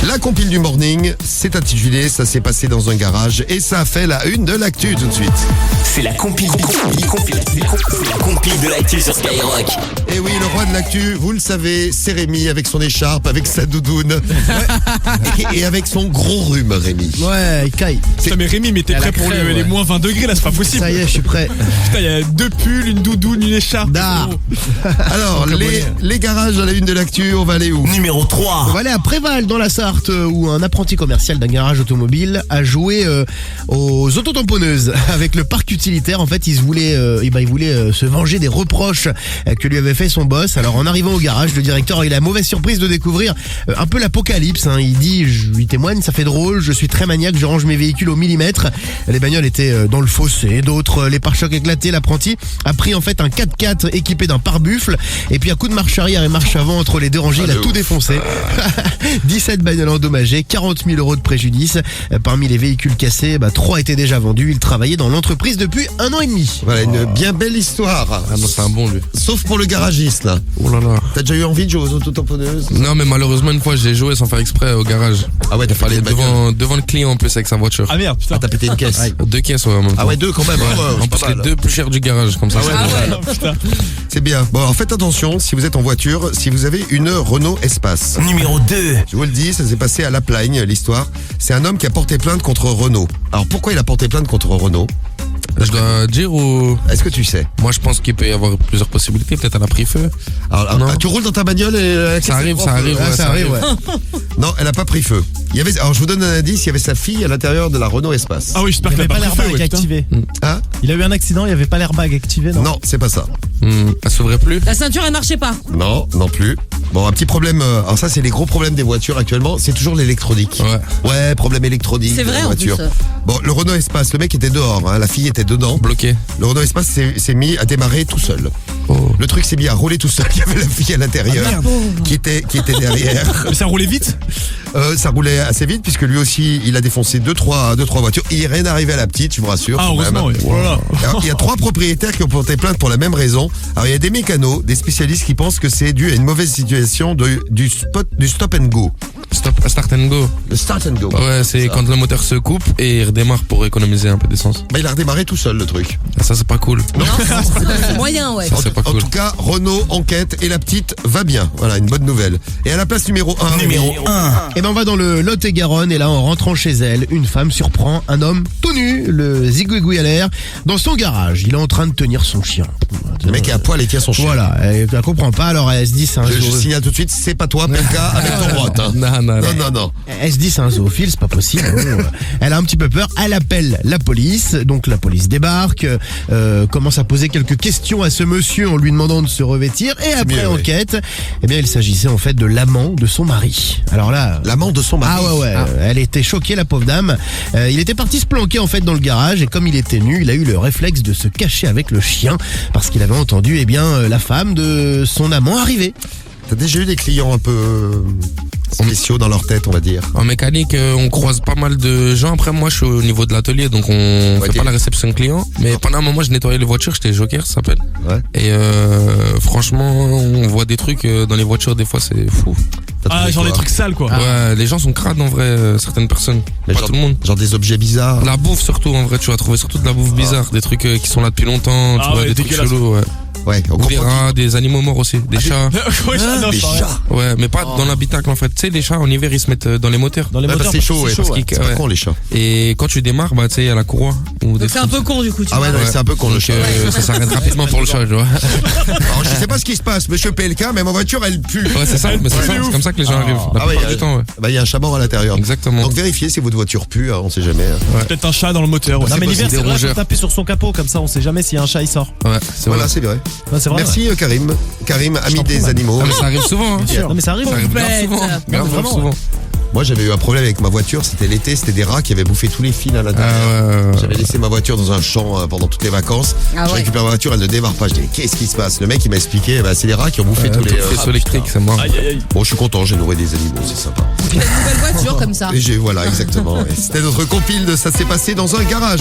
La compile du morning, c'est intitulé, ça s'est passé dans un garage et ça a fait la une de l'actu tout de suite. C'est la compile de l'actu sur Skyrock. Et oui, le roi de l'actu, vous le savez, c'est Rémi avec son écharpe, avec sa doudoune et avec son gros rhume, Rémi. Ouais, il caille. Putain, mais Rémi, mais t'es prêt pour les moins 20 degrés là, c'est pas possible. Ça y est, je suis prêt. Putain, il y a 2 pulls, une doudoune, une écharpe. Da. Alors, les garages à la une de l'actu, on va aller où? Numéro 3. On va aller à Préval dans la Sarthe où un apprenti commercial d'un garage automobile a joué aux autotamponneuses avec le parc utilitaire. En fait, il voulait se venger des reproches que lui avait fait son boss. Alors en arrivant au garage, le directeur a eu la mauvaise surprise de découvrir un peu l'apocalypse. Il dit, je lui témoigne, ça fait drôle, je suis très maniaque, je range mes véhicules au millimètre. Les bagnoles étaient dans le fossé, d'autres les pare-chocs éclatés. L'apprenti a pris en fait un 4x4 équipé d'un pare-buffle et puis à coup de marche arrière et marche avant entre les deux rangées, il a tout défoncé. 17 bagnoles endommagées, 40 000 € de préjudice. Parmi les véhicules cassés, 3 étaient déjà vendus. Il travaillait dans l'entreprise depuis 1 an et demi. Voilà, une bien belle histoire. Ah non, c'est un bon lui. Sauf pour le garagiste, là. Oh là là. T'as déjà eu envie de jouer aux autotamponneuses? Non, mais malheureusement, une fois, j'ai joué sans faire exprès au garage. Ah ouais, t'as Fallait pété une bagnole. devant le client en plus avec sa voiture. Ah merde, putain. Ah, t'as pété une caisse. 2 caisses, ouais, en même temps. Ah ouais, 2 quand même. En plus, les 2 plus chers du garage, comme ça. Putain. C'est bien. Bon, alors faites attention, si vous êtes en voiture, si vous avez une Renault Espace. Numéro 2. Je vous le dis, ça s'est passé à La Plagne, l'histoire. C'est un homme qui a porté plainte contre Renault. Alors pourquoi il a porté plainte contre Renault? Je dois dire ou... Est-ce que tu sais? Moi, je pense qu'il peut y avoir plusieurs possibilités. Peut-être elle a pris feu. Alors, Non. tu roules dans ta bagnole et... Ça arrive, ouais, Ça arrive, ouais. Non, elle a pas pris feu. Alors je vous donne un indice, il y avait sa fille à l'intérieur de la Renault Espace. Ah oui, j'espère Il qu'il n'y a avait pas pas pris feu, l'airbag ouais, putain. activé. Hein? Il a eu un accident, il n'y avait pas l'airbag activé, non? Non, c'est pas ça. Elle s'ouvrait plus. La ceinture, elle marchait pas. Non, non plus. Bon, un petit problème. Alors ça, c'est les gros problèmes des voitures actuellement. C'est toujours l'électronique. Ouais, problème électronique. C'est de vrai, la en voiture. plus. Bon, le Renault Espace, le mec était dehors, hein, la fille était dedans. Bloqué. Le Renault Espace s'est mis à démarrer tout seul. Oh. Le truc s'est mis à rouler tout seul. Il y avait la fille à l'intérieur qui était derrière. Mais ça roulait vite. Ça roulait assez vite puisque lui aussi, il a défoncé deux trois voitures. Il est rien arrivé à la petite, je vous rassure. Ah, quand même. heureusement, oui. Voilà. Alors, il y a 3 propriétaires qui ont porté plainte pour la même raison. Alors il y a des mécanos, des spécialistes qui pensent que c'est dû à une mauvaise situation du stop and go. Start and go. Le start and go. Ouais, c'est Ça. quand le moteur se coupe et il redémarre pour économiser un peu d'essence. Il a redémarré tout seul le truc. Ça, c'est pas cool. C'est moyen, ouais. Ça, c'est pas En cool. tout cas, Renault enquête et la petite va bien. Voilà, une bonne nouvelle. Et à la place numéro 1. Numéro 1. Et on va dans le Lot-et-Garonne et là en rentrant chez elle, une femme surprend un homme tout nu, le zigouigoui à l'air, dans son garage. Il est en train de tenir son chien. Le mec est à poil et tient son chien. Voilà, elle comprend pas, alors elle se dit c'est un Je zoo. signale tout de suite, c'est pas toi, Pelka, avec ton droite. Hein. Non. Elle se dit c'est un zoophile, c'est pas possible. Bon, elle a un petit peu peur, elle appelle la police, donc la police débarque, commence à poser quelques questions à ce monsieur en lui demandant de se revêtir et après mieux, enquête, eh bien il s'agissait en fait de l'amant de son mari. Alors là, L'amant de son mari. ah ouais, elle était choquée la pauvre dame. Il était parti se planquer en fait dans le garage et comme il était nu, il a eu le réflexe de se cacher avec le chien parce qu'il avait entendu la femme de son amant arriver. T'as déjà eu des clients un peu spéciaux dans leur tête, on va dire. En mécanique, on croise pas mal de gens. Après, moi, je suis au niveau de l'atelier, donc on fait pas la réception client. Mais pendant un moment, je nettoyais les voitures, j'étais joker, ça s'appelle. Ouais. Et franchement, on voit des trucs dans les voitures, des fois, c'est fou. T'as Ah, trouvé genre quoi? des trucs sales, quoi. Ouais, les gens sont crades en vrai, certaines personnes. Mais Pas genre- tout le monde. Genre des objets bizarres. La bouffe surtout, en vrai, tu vas trouver surtout de la bouffe bizarre, des trucs qui sont là depuis longtemps, tu Ah vois, ouais, des trucs dégueulasse. chelous, ouais. Ouais, on Ou des comprend. rats, des animaux morts aussi, des chats. Ouais, non, Des je sais rien. chats. Ouais, mais pas dans l'habitacle en fait. Tu sais, les chats en hiver ils se mettent dans les moteurs. Dans les Ouais, moteurs, c'est chaud, ouais. parce Parce que qu'ils c'est pas ouais. con les chats. Et quand tu démarres, tu sais, il y a la courroie. Ou des Donc c'est un trucs peu con, du coup, tu Ah ouais, vois. non, c'est un peu con le Donc, chat. ça s'arrête rapidement pour le chat, tu vois. Alors, je sais pas ce qui se passe, monsieur PLK, mais ma voiture, elle pue. Ouais, c'est ça, mais c'est ça, c'est comme ça que les gens arrivent. La Ah ouais, plupart du temps, ouais. Bah, il y a un chat mort à l'intérieur. Exactement. Donc, vérifiez si votre voiture pue, hein, on sait jamais. hein. Peut-être un chat dans le moteur. Non, mais l'hiver, des c'est vrai, faut rongeurs. taper sur son capot, comme ça, on sait jamais si un chat il sort. Ouais, c'est Voilà, vrai. c'est vrai. Non, c'est vrai. Merci, Karim. Karim, ami t'en prie, des man. animaux. Ah, mais ça arrive souvent, hein. Ouais. Non, mais ça arrive. Ça arrive grave Bête. souvent. Non, Grave, mais grave vraiment, souvent. Moi, j'avais eu un problème avec ma voiture, c'était l'été, c'était des rats qui avaient bouffé tous les fils à l'intérieur. Ah ouais. J'avais laissé ma voiture dans un champ pendant toutes les vacances. Ah Je ouais. récupère ma voiture, elle ne démarre pas. Je dis, qu'est-ce qui se passe? Le mec, il m'a expliqué, c'est les rats qui ont bouffé tous Tout les le faisceau électrique, c'est mort. Aïe, aïe, aïe. Bon, je suis content, j'ai nourri des animaux, c'est sympa. Puis t'as une nouvelle voiture comme ça. Et voilà, exactement. ouais. C'était notre compile de Ça s'est passé dans un garage.